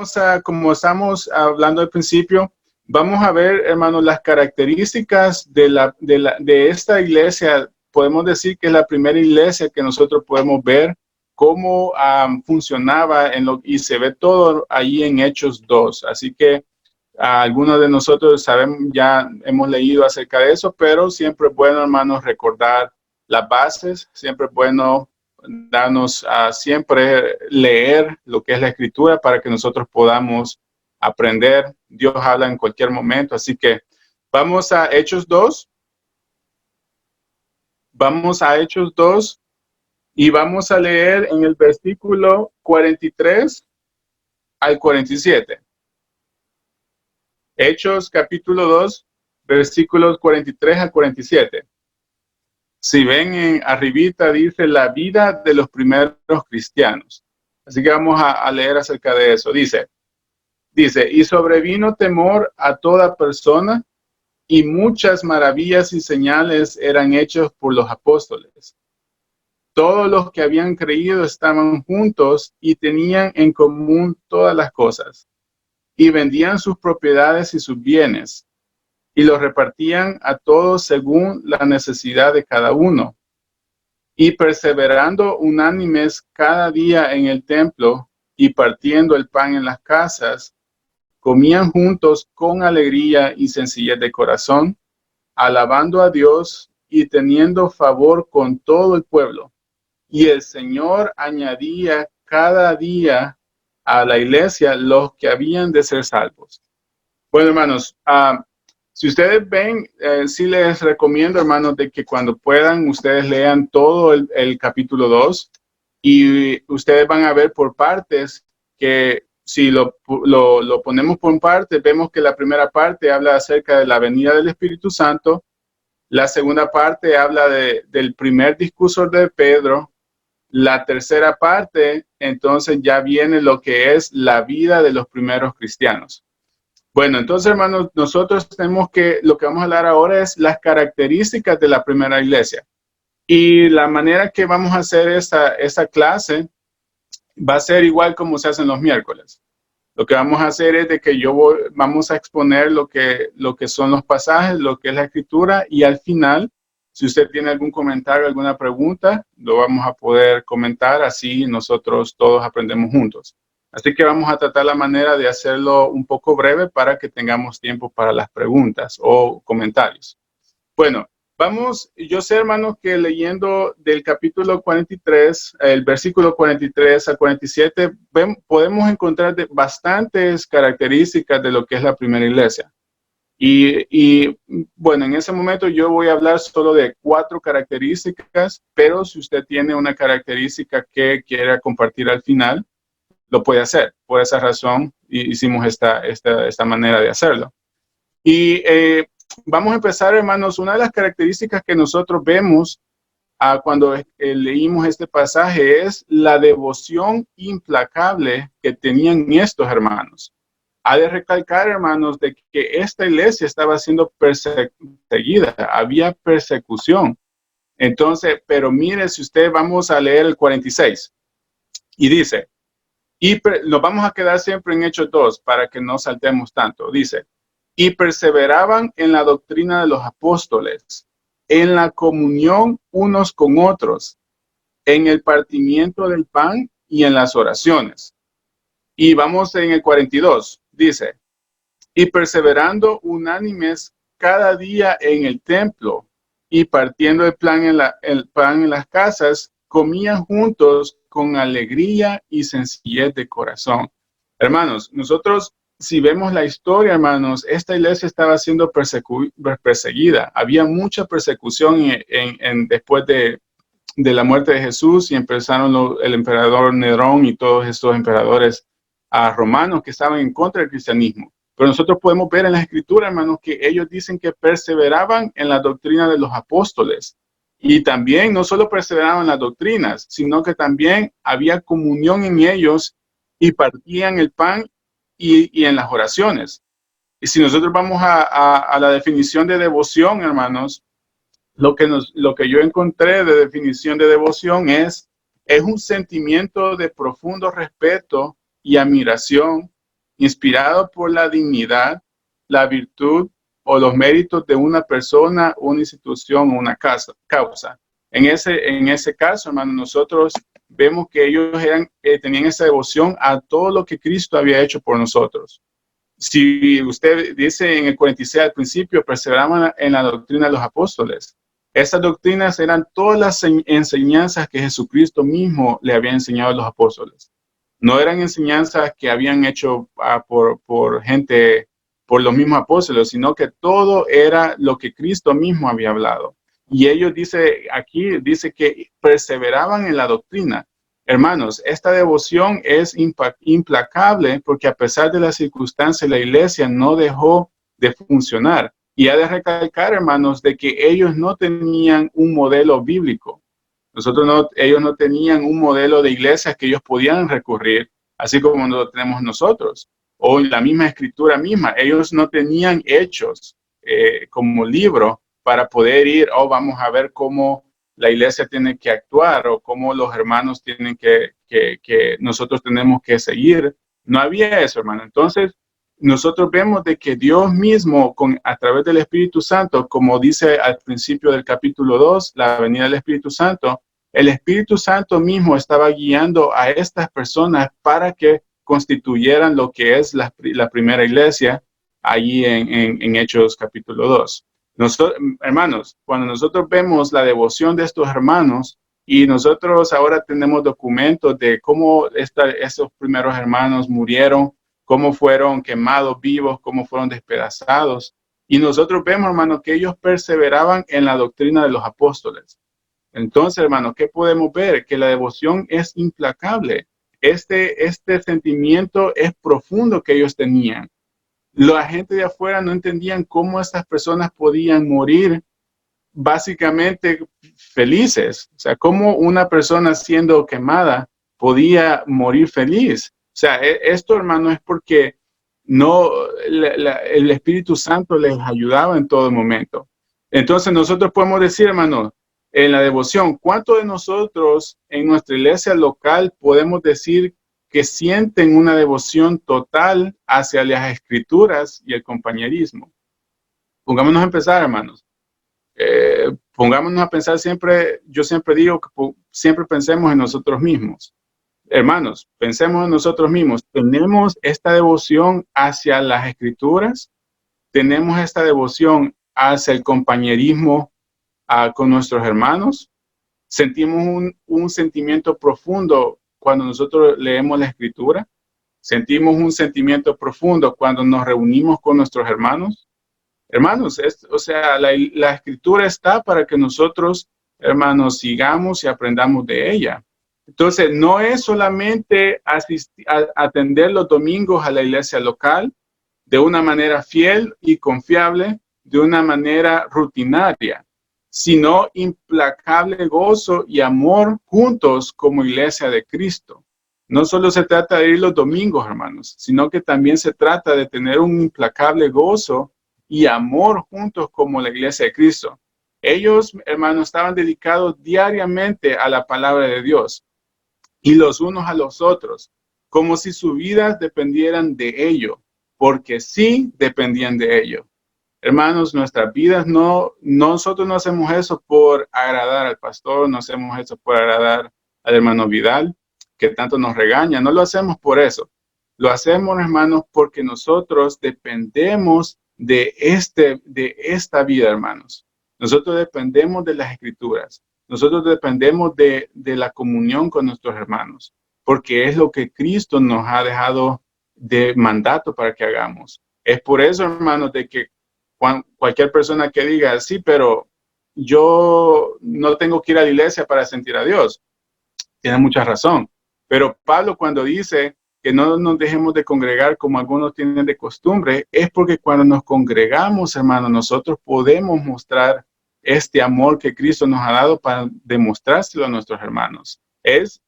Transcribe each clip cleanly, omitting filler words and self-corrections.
vamos a, como estamos hablando al principio, vamos a ver, hermanos, las características de esta iglesia. Podemos decir que es la primera iglesia que nosotros podemos ver cómo funcionaba y se ve todo ahí en Hechos 2. Así que algunos de nosotros sabemos, ya hemos leído acerca de eso, pero siempre es bueno, hermanos, recordar las bases. Siempre es bueno darnos siempre leer lo que es la escritura para que nosotros podamos aprender. Dios habla en cualquier momento. Así que vamos a Hechos 2. Vamos a Hechos 2 y vamos a leer en el versículo 43 al 47. Hechos capítulo 2, versículos 43 al 47. Si ven en arribita dice la vida de los primeros cristianos. Así que vamos a leer acerca de eso. Dice, y sobrevino temor a toda persona y muchas maravillas y señales eran hechas por los apóstoles. Todos los que habían creído estaban juntos y tenían en común todas las cosas y vendían sus propiedades y sus bienes y los repartían a todos según la necesidad de cada uno. Y perseverando unánimes cada día en el templo y partiendo el pan en las casas, comían juntos con alegría y sencillez de corazón, alabando a Dios y teniendo favor con todo el pueblo. Y el Señor añadía cada día a la iglesia los que habían de ser salvos. Bueno, hermanos, si ustedes ven, sí les recomiendo, hermanos, de que cuando puedan, ustedes lean todo el capítulo 2 y ustedes van a ver por partes que si lo ponemos por partes, vemos que la primera parte habla acerca de la venida del Espíritu Santo, la segunda parte habla del primer discurso de Pedro, la tercera parte, entonces ya viene lo que es la vida de los primeros cristianos. Bueno, entonces, hermanos, nosotros tenemos que, lo que vamos a hablar ahora es las características de la primera iglesia. Y la manera que vamos a hacer esta clase va a ser igual como se hacen los miércoles. Lo que vamos a hacer es de que vamos a exponer lo que son los pasajes, lo que es la escritura, y al final, si usted tiene algún comentario, alguna pregunta, lo vamos a poder comentar, así nosotros todos aprendemos juntos. Así que vamos a tratar la manera de hacerlo un poco breve para que tengamos tiempo para las preguntas o comentarios. Bueno, yo sé, hermanos, que leyendo del capítulo 43, el versículo 43 al 47, podemos encontrar bastantes características de lo que es la primera iglesia. Y bueno, en ese momento yo voy a hablar solo de 4 características, pero si usted tiene una característica que quiera compartir al final, lo puede hacer. Por esa razón hicimos esta manera de hacerlo. Y vamos a empezar, hermanos. Una de las características que nosotros vemos cuando leímos este pasaje es la devoción implacable que tenían estos hermanos. Ha de recalcar, hermanos, de que esta iglesia estaba siendo perseguida, había persecución. Entonces, pero mire, si usted vamos a leer el 46 y dice, y nos vamos a quedar siempre en Hechos 2 para que no saltemos tanto. Dice, y perseveraban en la doctrina de los apóstoles, en la comunión unos con otros, en el partimiento del pan y en las oraciones. Y vamos en el 42, dice, y perseverando unánimes cada día en el templo y partiendo el pan en las casas, comían juntos con alegría y sencillez de corazón. Hermanos, nosotros, si vemos la historia, hermanos, esta iglesia estaba siendo perseguida. Había mucha persecución después de la muerte de Jesús, y empezaron el emperador Nerón y todos estos emperadores romanos que estaban en contra del cristianismo. Pero nosotros podemos ver en la escritura, hermanos, que ellos dicen que perseveraban en la doctrina de los apóstoles. Y también no solo perseveraban en las doctrinas, sino que también había comunión en ellos y partían el pan y en las oraciones. Y si nosotros vamos a la definición de devoción, hermanos, lo que yo encontré de definición de devoción es un sentimiento de profundo respeto y admiración inspirado por la dignidad, la virtud o los méritos de una persona, una institución o una causa. En ese caso, hermano, nosotros vemos que ellos tenían esa devoción a todo lo que Cristo había hecho por nosotros. Si usted dice en el 46 al principio, perseveraban en la doctrina de los apóstoles. Esas doctrinas eran todas las enseñanzas que Jesucristo mismo le había enseñado a los apóstoles. No eran enseñanzas que habían hecho por gente, por los mismos apóstoles, sino que todo era lo que Cristo mismo había hablado. Y ellos dice que perseveraban en la doctrina. Hermanos, esta devoción es implacable porque a pesar de las circunstancias, la iglesia no dejó de funcionar. Y ha de recalcar, hermanos, de que ellos no tenían un modelo bíblico. Ellos no tenían un modelo de iglesias que ellos podían recurrir, así como lo tenemos nosotros. O en la misma escritura misma, ellos no tenían hechos como libro para poder ir, vamos a ver cómo la iglesia tiene que actuar o cómo los hermanos tienen que nosotros tenemos que seguir. No había eso, hermano. Entonces, nosotros vemos de que Dios mismo, a través del Espíritu Santo, como dice al principio del capítulo 2, la venida del Espíritu Santo, el Espíritu Santo mismo estaba guiando a estas personas para que constituyeran lo que es la primera iglesia allí en Hechos capítulo 2. Hermanos, cuando nosotros vemos la devoción de estos hermanos y nosotros ahora tenemos documentos de cómo esos primeros hermanos murieron, cómo fueron quemados vivos, cómo fueron despedazados. Y nosotros vemos, hermanos, que ellos perseveraban en la doctrina de los apóstoles. Entonces, hermanos, ¿qué podemos ver? Que la devoción es implacable. Este sentimiento es profundo que ellos tenían. La gente de afuera no entendían cómo estas personas podían morir básicamente felices. O sea, cómo una persona siendo quemada podía morir feliz. O sea, esto, hermano, es porque el Espíritu Santo les ayudaba en todo momento. Entonces nosotros podemos decir, hermano, en la devoción, ¿cuántos de nosotros en nuestra iglesia local podemos decir que sienten una devoción total hacia las escrituras y el compañerismo? Pongámonos a empezar, hermanos. Pongámonos a pensar siempre, yo siempre digo que siempre pensemos en nosotros mismos. Hermanos, pensemos en nosotros mismos. ¿Tenemos esta devoción hacia las escrituras? ¿Tenemos esta devoción hacia el compañerismo con nuestros hermanos? ¿Sentimos un sentimiento profundo cuando nosotros leemos la escritura? ¿Sentimos un sentimiento profundo cuando nos reunimos con nuestros hermanos? Hermanos, o sea, la escritura está para que nosotros, hermanos, sigamos y aprendamos de ella. Entonces, no es solamente atender los domingos a la iglesia local de una manera fiel y confiable, de una manera rutinaria, sino implacable gozo y amor juntos como iglesia de Cristo. No solo se trata de ir los domingos, hermanos, sino que también se trata de tener un implacable gozo y amor juntos como la iglesia de Cristo. Ellos, hermanos, estaban dedicados diariamente a la palabra de Dios y los unos a los otros, como si sus vidas dependieran de ello, porque sí dependían de ello. Hermanos, nuestras vidas nosotros no hacemos eso por agradar al pastor, no hacemos eso por agradar al hermano Vidal, que tanto nos regaña, no lo hacemos por eso. Lo hacemos, hermanos, porque nosotros dependemos de esta vida, hermanos. Nosotros dependemos de las escrituras. Nosotros dependemos de la comunión con nuestros hermanos, porque es lo que Cristo nos ha dejado de mandato para que hagamos. Es por eso, hermanos, de que cualquier persona que diga, sí, pero yo no tengo que ir a la iglesia para sentir a Dios, tiene mucha razón. Pero Pablo, cuando dice que no nos dejemos de congregar como algunos tienen de costumbre, es porque cuando nos congregamos, hermanos, nosotros podemos mostrar este amor que Cristo nos ha dado para demostrárselo a nuestros hermanos. Es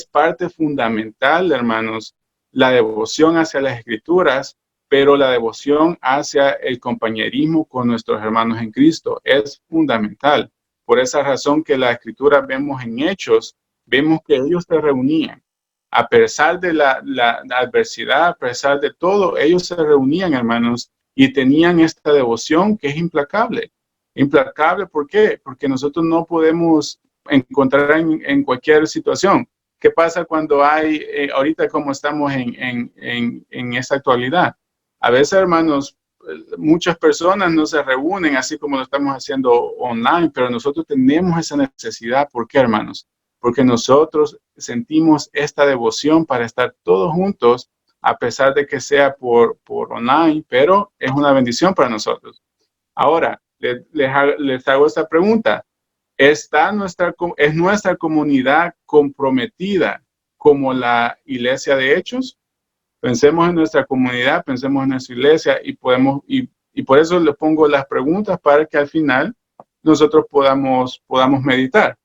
parte fundamental, hermanos, la devoción hacia las escrituras, pero la devoción hacia el compañerismo con nuestros hermanos en Cristo es fundamental. Por esa razón que la escritura vemos en Hechos, vemos que ellos se reunían. A pesar de la adversidad, a pesar de todo, ellos se reunían, hermanos, y tenían esta devoción que es implacable. Implacable, ¿por qué? Porque nosotros no podemos encontrar en cualquier situación. ¿Qué pasa cuando hay, ahorita como estamos en esta actualidad? A veces, hermanos, muchas personas no se reúnen así como lo estamos haciendo online, pero nosotros tenemos esa necesidad. ¿Por qué, hermanos? Porque nosotros sentimos esta devoción para estar todos juntos, a pesar de que sea por online, pero es una bendición para nosotros. Ahora, les hago esta pregunta. ¿Es nuestra comunidad comprometida como la iglesia de Hechos? Pensemos en nuestra comunidad, pensemos en nuestra iglesia y por eso les pongo las preguntas para que al final nosotros podamos meditar.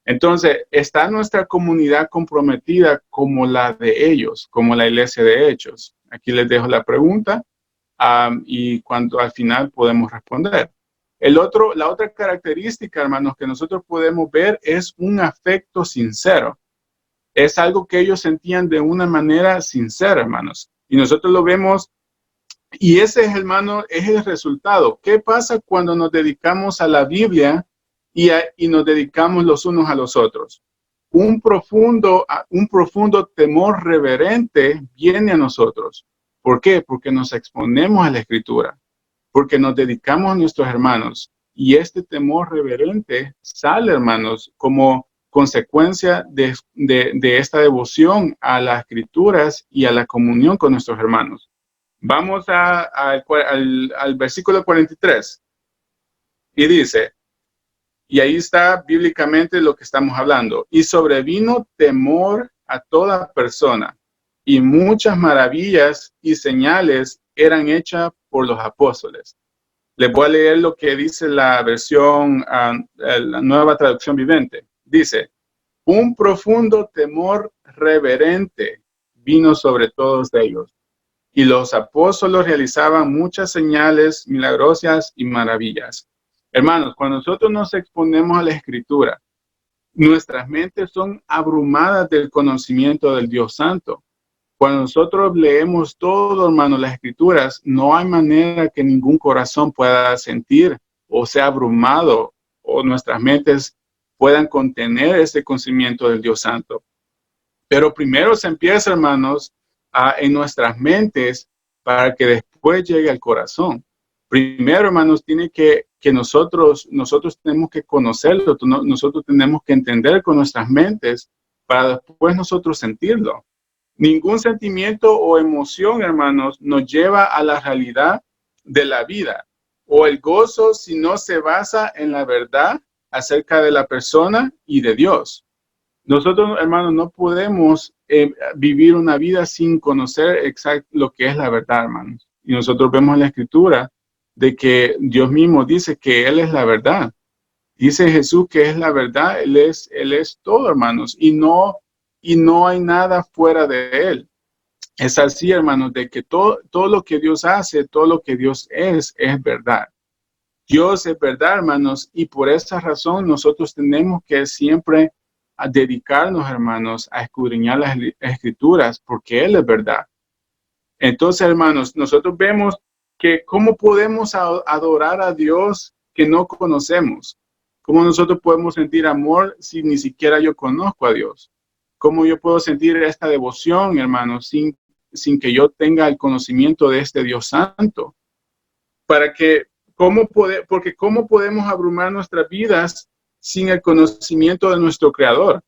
Entonces, ¿está nuestra comunidad comprometida como la de ellos, como la iglesia de Hechos? Aquí les dejo la pregunta y cuando al final podemos responder. La otra característica, hermanos, que nosotros podemos ver es un afecto sincero. Es algo que ellos sentían de una manera sincera, hermanos. Y nosotros lo vemos, y ese, hermano, es el resultado. ¿Qué pasa cuando nos dedicamos a la Biblia y nos dedicamos los unos a los otros? Un profundo temor reverente viene a nosotros. ¿Por qué? Porque nos exponemos a la Escritura, porque nos dedicamos a nuestros hermanos. Y este temor reverente sale, hermanos, como consecuencia de esta devoción a las Escrituras y a la comunión con nuestros hermanos. Vamos al versículo 43. Y dice, y ahí está bíblicamente lo que estamos hablando. Y sobrevino temor a toda persona, y muchas maravillas y señales eran hechas por los apóstoles. Les voy a leer lo que dice la versión, la nueva traducción viviente. Dice, un profundo temor reverente vino sobre todos ellos, y los apóstoles realizaban muchas señales milagrosas y maravillas. Hermanos, cuando nosotros nos exponemos a la Escritura, nuestras mentes son abrumadas del conocimiento del Dios Santo. Cuando nosotros leemos todo, hermano, las Escrituras, no hay manera que ningún corazón pueda sentir o sea abrumado o nuestras mentes puedan contener ese conocimiento del Dios Santo. Pero primero se empieza, hermanos, en nuestras mentes para que después llegue al corazón. Primero, hermanos, tiene que nosotros tenemos que conocerlo, nosotros tenemos que entender con nuestras mentes para después nosotros sentirlo. Ningún sentimiento o emoción, hermanos, nos lleva a la realidad de la vida o el gozo si no se basa en la verdad acerca de la persona y de Dios. Nosotros, hermanos, no podemos vivir una vida sin conocer exacto lo que es la verdad, hermanos. Y nosotros vemos en la Escritura de que Dios mismo dice que Él es la verdad. Dice Jesús que es la verdad, Él es todo, hermanos, y no hay nada fuera de Él. Es así, hermanos, de que todo lo que Dios hace, todo lo que Dios es verdad. Dios es verdad, hermanos, y por esa razón nosotros tenemos que siempre dedicarnos, hermanos, a escudriñar las Escrituras, porque Él es verdad. Entonces, hermanos, nosotros vemos que cómo podemos adorar a Dios que no conocemos. ¿Cómo nosotros podemos sentir amor si ni siquiera yo conozco a Dios? ¿Cómo yo puedo sentir esta devoción, hermanos, sin que yo tenga el conocimiento de este Dios Santo? Porque ¿cómo podemos abrumar nuestras vidas sin el conocimiento de nuestro Creador?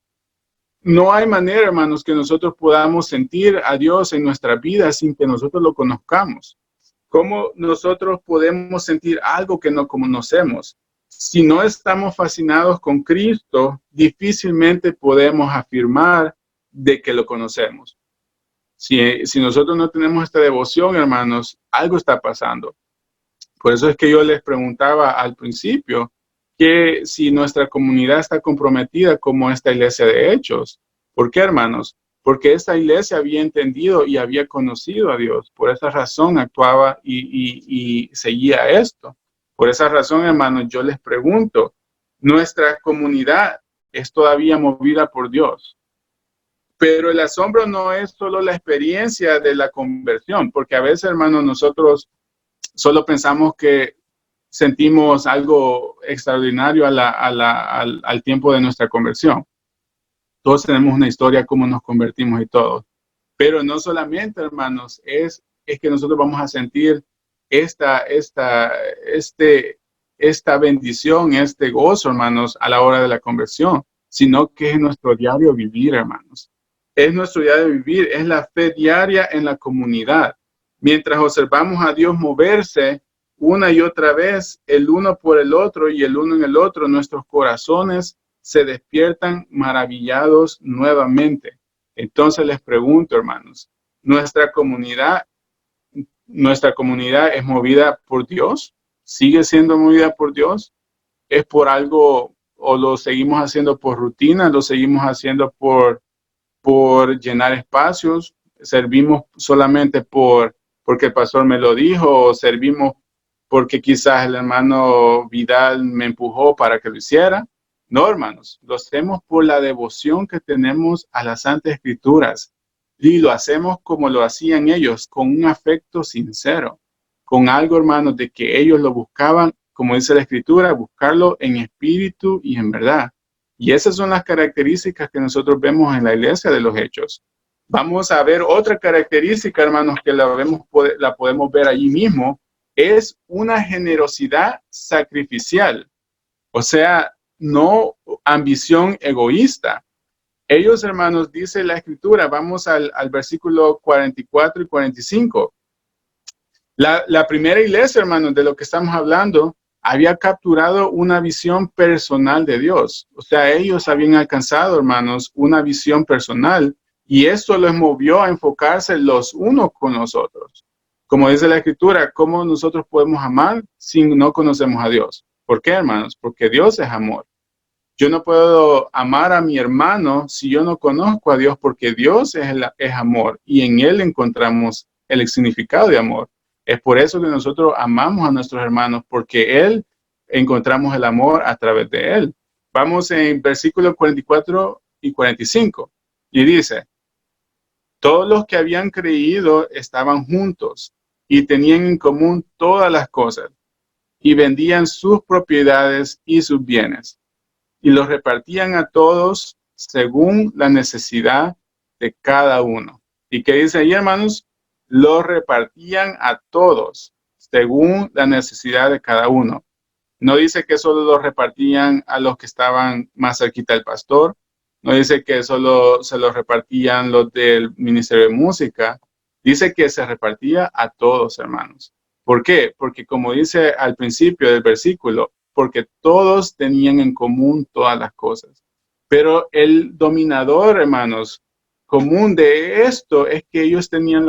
No hay manera, hermanos, que nosotros podamos sentir a Dios en nuestra vida sin que nosotros lo conozcamos. ¿Cómo nosotros podemos sentir algo que no conocemos? Si no estamos fascinados con Cristo, difícilmente podemos afirmar de que lo conocemos. Si nosotros no tenemos esta devoción, hermanos, algo está pasando. Por eso es que yo les preguntaba al principio que si nuestra comunidad está comprometida como esta iglesia de Hechos. ¿Por qué, hermanos? Porque esta iglesia había entendido y había conocido a Dios. Por esa razón actuaba y seguía esto. Por esa razón, hermanos, yo les pregunto, ¿nuestra comunidad es todavía movida por Dios? Pero el asombro no es solo la experiencia de la conversión, porque a veces, hermanos, nosotros solo pensamos que sentimos algo extraordinario al tiempo de nuestra conversión. Todos tenemos una historia, cómo nos convertimos y todo. Pero no solamente, hermanos, es que nosotros vamos a sentir esta bendición, este gozo, hermanos, a la hora de la conversión, sino que es nuestro diario vivir, hermanos. Es nuestro diario vivir, es la fe diaria en la comunidad. Mientras observamos a Dios moverse una y otra vez, el uno por el otro y el uno en el otro, nuestros corazones se despiertan maravillados nuevamente. Entonces les pregunto, hermanos, ¿nuestra comunidad es movida por Dios? ¿Sigue siendo movida por Dios? ¿Es por algo o lo seguimos haciendo por rutina? ¿Lo seguimos haciendo por llenar espacios? ¿Servimos solamente porque el pastor me lo dijo? ¿O servimos porque quizás el hermano Vidal me empujó para que lo hiciera? No, hermanos, lo hacemos por la devoción que tenemos a las Santas Escrituras y lo hacemos como lo hacían ellos, con un afecto sincero, con algo, hermanos, de que ellos lo buscaban, como dice la Escritura, buscarlo en espíritu y en verdad. Y esas son las características que nosotros vemos en la iglesia de los Hechos. Vamos a ver otra característica, hermanos, que la podemos ver allí mismo, es una generosidad sacrificial. O sea, no ambición egoísta. Ellos, hermanos, dice la Escritura, vamos al versículo 44 y 45. La primera iglesia, hermanos, de lo que estamos hablando, había capturado una visión personal de Dios. O sea, ellos habían alcanzado, hermanos, una visión personal y esto les movió a enfocarse los unos con los otros. Como dice la Escritura, ¿cómo nosotros podemos amar si no conocemos a Dios? ¿Por qué, hermanos? Porque Dios es amor. Yo no puedo amar a mi hermano si yo no conozco a Dios, porque Dios es amor y en Él encontramos el significado de amor. Es por eso que nosotros amamos a nuestros hermanos, porque Él encontramos el amor a través de Él. Vamos en versículos 44 y 45 y dice, todos los que habían creído estaban juntos y tenían en común todas las cosas y vendían sus propiedades y sus bienes y los repartían a todos según la necesidad de cada uno. ¿Y qué dice ahí, hermanos? Los repartían a todos según la necesidad de cada uno. No dice que solo los repartían a los que estaban más cerquita del pastor. No dice que solo se los repartían los del Ministerio de Música. Dice que se repartía a todos, hermanos. ¿Por qué? Porque como dice al principio del versículo, porque todos tenían en común todas las cosas. Pero el dominador, hermanos, común de esto es que ellos tenían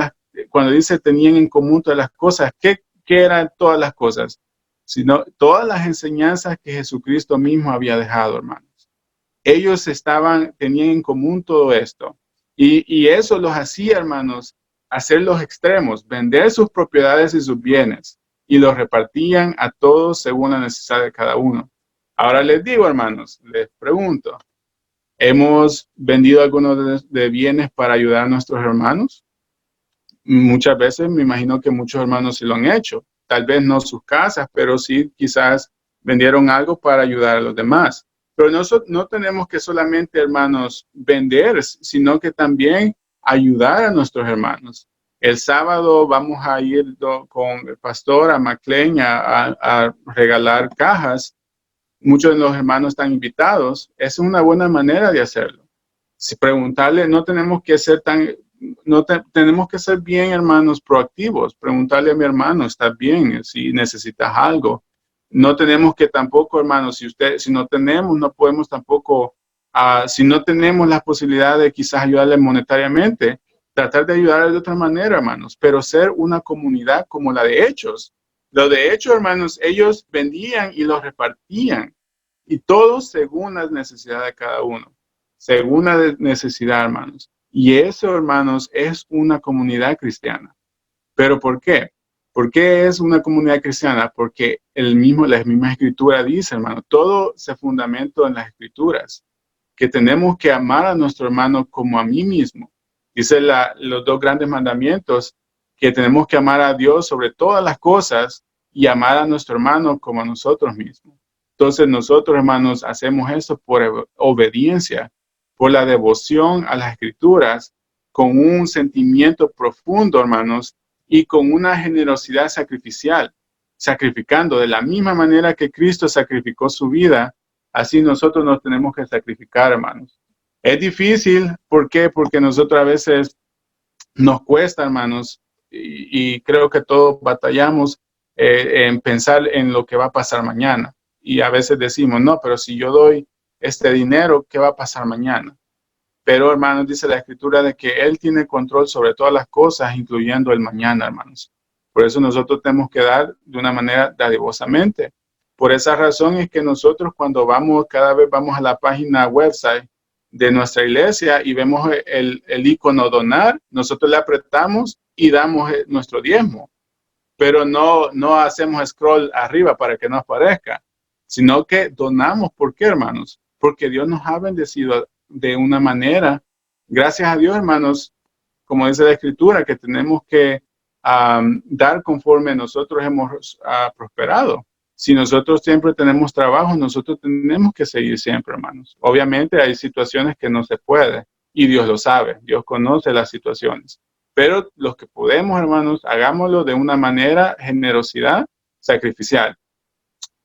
cuando dice tenían en común todas las cosas, ¿qué eran todas las cosas? Sino todas las enseñanzas que Jesucristo mismo había dejado, hermanos. Ellos tenían en común todo esto. Y eso los hacía, hermanos, hacer los extremos, vender sus propiedades y sus bienes, y los repartían a todos según la necesidad de cada uno. Ahora les digo, hermanos, les pregunto, ¿hemos vendido algunos de bienes para ayudar a nuestros hermanos? Muchas veces me imagino que muchos hermanos sí lo han hecho. Tal vez no sus casas, pero sí quizás vendieron algo para ayudar a los demás. Pero no tenemos que solamente, hermanos, vender, sino que también ayudar a nuestros hermanos. El sábado vamos a ir con el pastor a McLean a regalar cajas. Muchos de los hermanos están invitados. Es una buena manera de hacerlo. Si preguntarle, tenemos que ser bien, hermanos, proactivos. Preguntarle a mi hermano, ¿estás bien? Si necesitas algo. No tenemos que tampoco, hermanos, si no tenemos, no podemos tampoco, si no tenemos la posibilidad de quizás ayudarle monetariamente, tratar de ayudarle de otra manera, hermanos, pero ser una comunidad como la de Hechos. Lo de Hechos, hermanos, ellos vendían y los repartían, y todos según las necesidades de cada uno, según la necesidad, hermanos. Y eso, hermanos, es una comunidad cristiana. ¿Pero por qué? ¿Por qué es una comunidad cristiana? Porque la misma escritura dice, hermano, todo se fundamenta en las escrituras. que tenemos que amar a nuestro hermano como a mí mismo. Dice los dos grandes mandamientos, que tenemos que amar a Dios sobre todas las cosas y amar a nuestro hermano como a nosotros mismos. Entonces nosotros, hermanos, hacemos eso por obediencia, por la devoción a las Escrituras, con un sentimiento profundo, hermanos, y con una generosidad sacrificial, sacrificando de la misma manera que Cristo sacrificó su vida, así nosotros nos tenemos que sacrificar, hermanos. Es difícil, ¿por qué? Porque nosotros a veces nos cuesta, hermanos, y creo que todos batallamos en pensar en lo que va a pasar mañana. Y a veces decimos, no, pero si yo doy este dinero, ¿qué va a pasar mañana? Pero, hermanos, dice la Escritura de que Él tiene control sobre todas las cosas, incluyendo el mañana, hermanos. Por eso nosotros tenemos que dar de una manera dadivosamente. Por esa razón es que nosotros cuando cada vez vamos a la página website de nuestra iglesia y vemos el icono donar, nosotros le apretamos y damos nuestro diezmo. Pero no hacemos scroll arriba para que nos aparezca, sino que donamos. ¿Por qué, hermanos? Porque Dios nos ha bendecido de una manera. Gracias a Dios, hermanos, como dice la Escritura, que tenemos que dar conforme nosotros hemos prosperado. Si nosotros siempre tenemos trabajo, nosotros tenemos que seguir siempre, hermanos. Obviamente hay situaciones que no se puede y Dios lo sabe. Dios conoce las situaciones. Pero los que podemos, hermanos, hagámoslo de una manera generosidad sacrificial.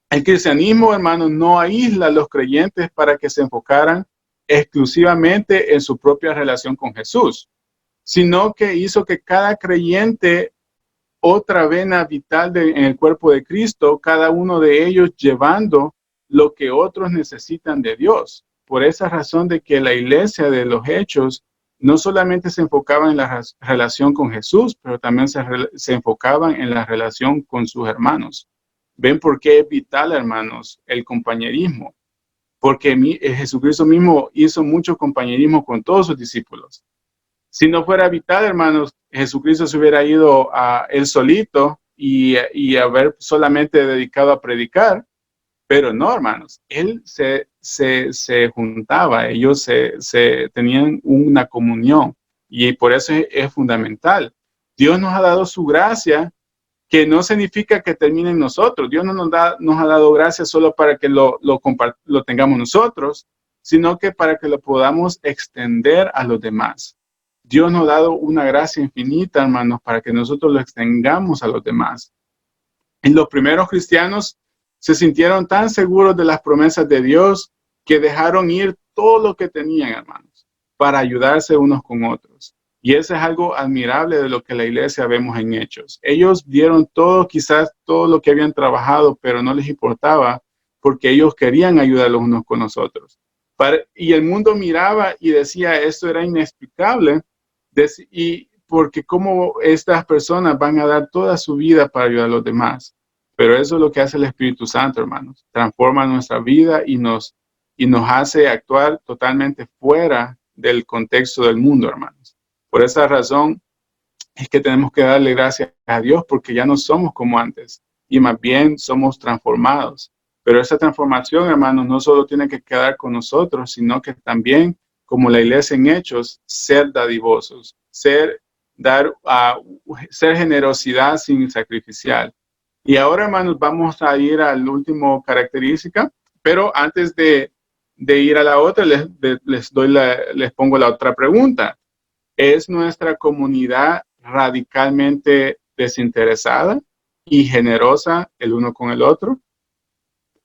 El cristianismo, hermanos, no aísla a los creyentes para que se enfocaran exclusivamente en su propia relación con Jesús, sino que hizo que cada creyente, otra vena vital en el cuerpo de Cristo, cada uno de ellos llevando lo que otros necesitan de Dios. Por esa razón de que la iglesia de los Hechos no solamente se enfocaba en la relación con Jesús, pero también se enfocaban en la relación con sus hermanos. ¿Ven por qué es vital, hermanos, el compañerismo? Porque Jesucristo mismo hizo mucho compañerismo con todos sus discípulos. Si no fuera vital, hermanos, Jesucristo se hubiera ido a él solito y haber solamente dedicado a predicar, pero no, hermanos, él se juntaba, ellos tenían una comunión y por eso es fundamental. Dios nos ha dado su gracia, que no significa que termine en nosotros. Dios no nos ha dado gracia solo para que lo tengamos nosotros, sino que para que lo podamos extender a los demás. Dios nos ha dado una gracia infinita, hermanos, para que nosotros lo extendamos a los demás. Y los primeros cristianos se sintieron tan seguros de las promesas de Dios que dejaron ir todo lo que tenían, hermanos, para ayudarse unos con otros. Y eso es algo admirable de lo que la iglesia vemos en Hechos. Ellos dieron todo, quizás todo lo que habían trabajado, pero no les importaba porque ellos querían ayudar los unos con los otros. Y el mundo miraba y decía, esto era inexplicable. Y porque cómo estas personas van a dar toda su vida para ayudar a los demás. Pero eso es lo que hace el Espíritu Santo, hermanos. Transforma nuestra vida y nos hace actuar totalmente fuera del contexto del mundo, hermanos. Por esa razón es que tenemos que darle gracias a Dios porque ya no somos como antes y más bien somos transformados. Pero esa transformación, hermanos, no solo tiene que quedar con nosotros, sino que también, como la iglesia en Hechos, ser dadivosos, ser generosidad sin sacrificial. Y ahora, hermanos, vamos a ir a la última característica, pero antes de ir a la otra, les pongo la otra pregunta. ¿Es nuestra comunidad radicalmente desinteresada y generosa el uno con el otro?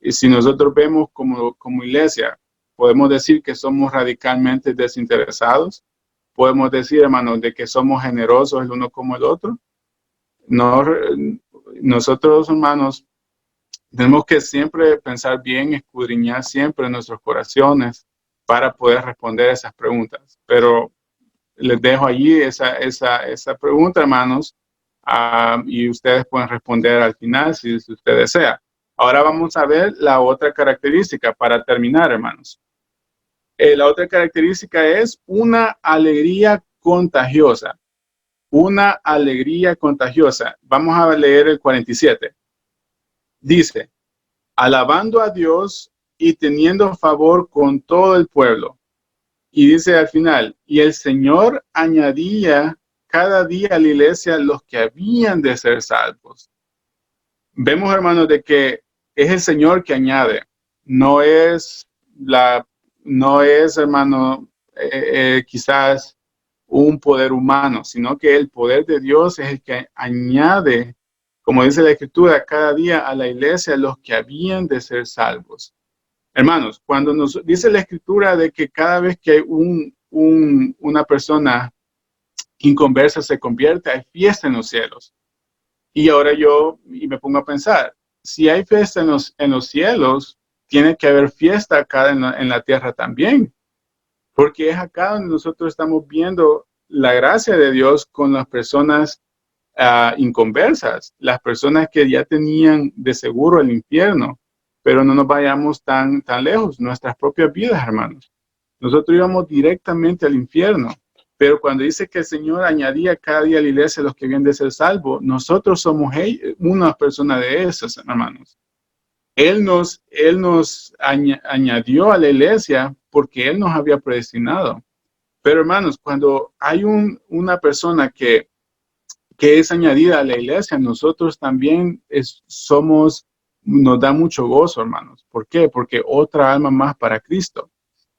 Y si nosotros vemos como iglesia, podemos decir que somos radicalmente desinteresados. Podemos decir, hermanos, de que somos generosos el uno como el otro. No, nosotros, hermanos, tenemos que siempre pensar bien, escudriñar siempre nuestros corazones para poder responder esas preguntas. Pero les dejo allí esa pregunta, hermanos, y ustedes pueden responder al final si usted desea. Ahora vamos a ver la otra característica para terminar, hermanos. La otra característica es una alegría contagiosa. Una alegría contagiosa. Vamos a leer el 47. Dice, alabando a Dios y teniendo favor con todo el pueblo. Y dice al final, y el Señor añadía cada día a la iglesia los que habían de ser salvos. Vemos, hermanos, de que es el Señor que añade, no es hermano, quizás un poder humano, sino que el poder de Dios es el que añade, como dice la Escritura, cada día a la iglesia los que habían de ser salvos. Hermanos, cuando nos dice la Escritura de que cada vez que hay una persona inconversa se convierte, hay fiesta en los cielos. Y ahora y me pongo a pensar, si hay fiesta en los cielos, tiene que haber fiesta acá en la tierra también, porque es acá donde nosotros estamos viendo la gracia de Dios con las personas inconversas, las personas que ya tenían de seguro el infierno, pero no nos vayamos tan lejos, nuestras propias vidas, hermanos. Nosotros íbamos directamente al infierno. Pero cuando dice que el Señor añadía cada día a la iglesia a los que vienen de ser salvos, nosotros somos una persona de esas, hermanos. Él nos añadió a la iglesia porque Él nos había predestinado. Pero hermanos, cuando hay una persona que es añadida a la iglesia, nosotros también nos da mucho gozo, hermanos. ¿Por qué? Porque otra alma más para Cristo.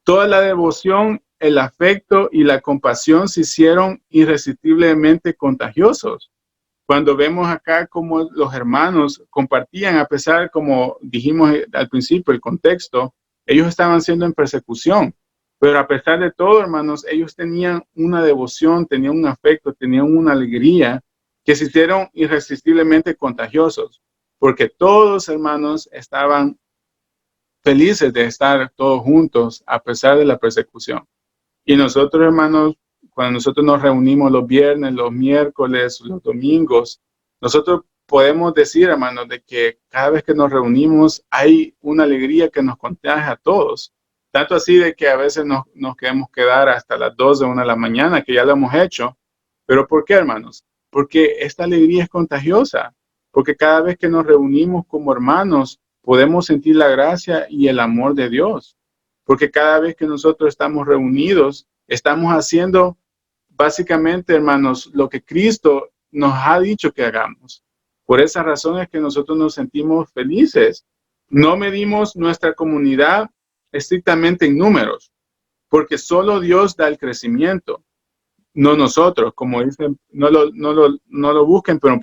Toda la devoción, el afecto y la compasión se hicieron irresistiblemente contagiosos. Cuando vemos acá cómo los hermanos compartían, a pesar, como dijimos al principio, el contexto, ellos estaban siendo en persecución. Pero a pesar de todo, hermanos, ellos tenían una devoción, tenían un afecto, tenían una alegría que se hicieron irresistiblemente contagiosos. Porque todos, hermanos, estaban felices de estar todos juntos a pesar de la persecución. Y nosotros, hermanos, cuando nosotros nos reunimos los viernes, los miércoles, los domingos, nosotros podemos decir, hermanos, de que cada vez que nos reunimos hay una alegría que nos contagia a todos. Tanto así de que a veces nos queremos quedar hasta las 2 de 1 de la mañana, que ya lo hemos hecho. ¿Pero por qué, hermanos? Porque esta alegría es contagiosa. Porque cada vez que nos reunimos como hermanos, podemos sentir la gracia y el amor de Dios. Porque cada vez que nosotros estamos reunidos, estamos haciendo básicamente, hermanos, lo que Cristo nos ha dicho que hagamos. Por esa razón es que nosotros nos sentimos felices. No medimos nuestra comunidad estrictamente en números, porque solo Dios da el crecimiento, no nosotros. Como dicen, no lo busquen, pero en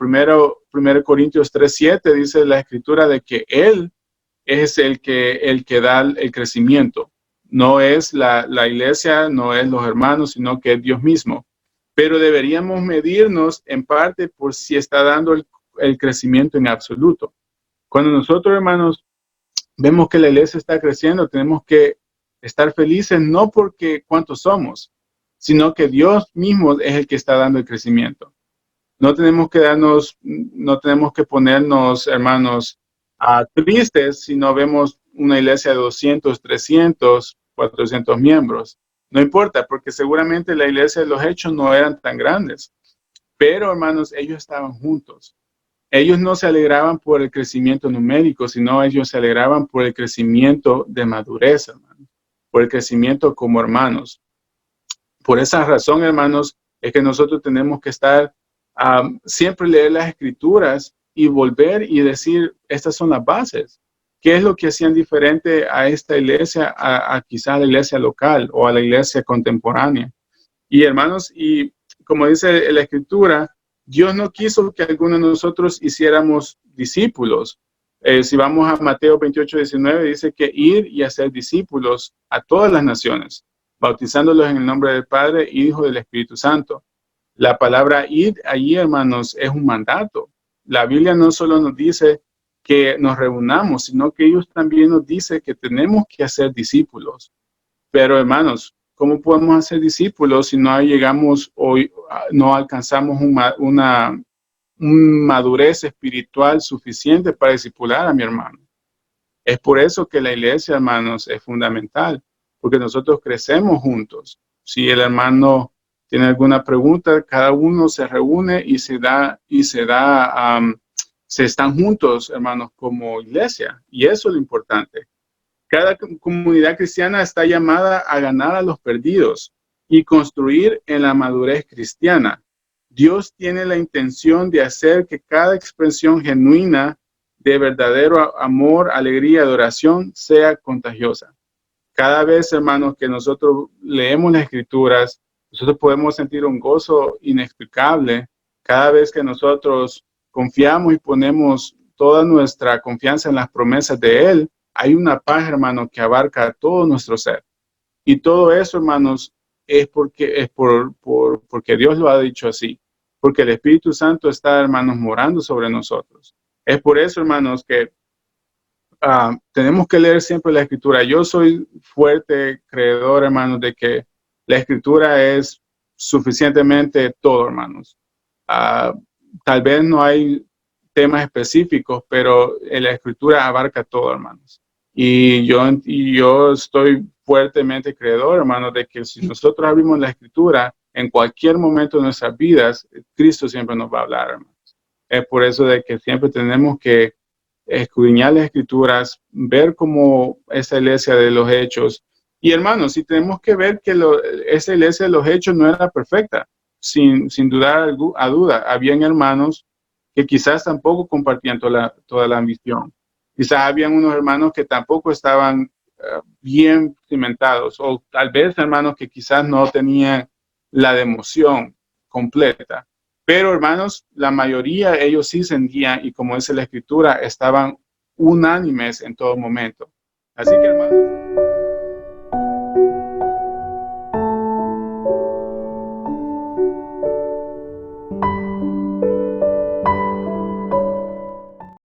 1 Corintios 3:7 dice la Escritura de que Él es el que da el crecimiento. No es la iglesia, no es los hermanos, sino que es Dios mismo. Pero deberíamos medirnos en parte por si está dando el crecimiento en absoluto. Cuando nosotros, hermanos, vemos que la iglesia está creciendo, tenemos que estar felices no porque cuántos somos, sino que Dios mismo es el que está dando el crecimiento. No tenemos que ponernos, hermanos, tristes si no vemos una iglesia de 200, 300, 400 miembros. No importa, porque seguramente la iglesia de los hechos no eran tan grandes. Pero, hermanos, ellos estaban juntos. Ellos no se alegraban por el crecimiento numérico, sino ellos se alegraban por el crecimiento de madurez, hermanos, por el crecimiento como hermanos. Por esa razón, hermanos, es que nosotros tenemos que estar, siempre leer las Escrituras y volver y decir, estas son las bases. ¿Qué es lo que hacían diferente a esta iglesia, quizá a la iglesia local o a la iglesia contemporánea? Y hermanos, y como dice la Escritura, Dios no quiso que algunos de nosotros hiciéramos discípulos. Si vamos a Mateo 28:19, dice que ir y hacer discípulos a todas las naciones, bautizándolos en el nombre del Padre, Hijo y del Espíritu Santo. La palabra ir allí, hermanos, es un mandato. La Biblia no solo nos dice que nos reunamos, sino que ellos también nos dicen que tenemos que hacer discípulos. Pero, hermanos, ¿cómo podemos hacer discípulos si no llegamos hoy, no alcanzamos una madurez espiritual suficiente para discipular a mi hermano? Es por eso que la iglesia, hermanos, es fundamental, porque nosotros crecemos juntos. Si el hermano tiene alguna pregunta, cada uno se reúne y se están juntos, hermanos, como iglesia. Y eso es lo importante. Cada comunidad cristiana está llamada a ganar a los perdidos y construir en la madurez cristiana. Dios tiene la intención de hacer que cada expresión genuina de verdadero amor, alegría y adoración sea contagiosa. Cada vez, hermanos, que nosotros leemos las Escrituras, nosotros podemos sentir un gozo inexplicable. Cada vez que nosotros confiamos y ponemos toda nuestra confianza en las promesas de Él, hay una paz, hermano, que abarca todo nuestro ser. Y todo eso, hermanos, es porque Dios lo ha dicho así. Porque el Espíritu Santo está, hermanos, morando sobre nosotros. Es por eso, hermanos, que tenemos que leer siempre la Escritura. Yo soy fuerte creedor, hermanos, de que la Escritura es suficientemente todo, hermanos. Tal vez no hay temas específicos, pero la Escritura abarca todo, hermanos. Y yo estoy fuertemente creedor, hermanos, de que si nosotros abrimos la Escritura, en cualquier momento de nuestras vidas, Cristo siempre nos va a hablar, hermanos. Es por eso de que siempre tenemos que escudriñar las Escrituras, ver cómo esa iglesia de los Hechos. Y hermanos, si tenemos que ver que esa iglesia de los Hechos no era perfecta, sin dudar a duda. Habían hermanos que quizás tampoco compartían toda la ambición. Quizás habían unos hermanos que tampoco estaban bien cimentados, o tal vez hermanos que quizás no tenían la devoción completa. Pero hermanos, la mayoría ellos sí sentían, y como dice la Escritura, estaban unánimes en todo momento. Así que hermanos,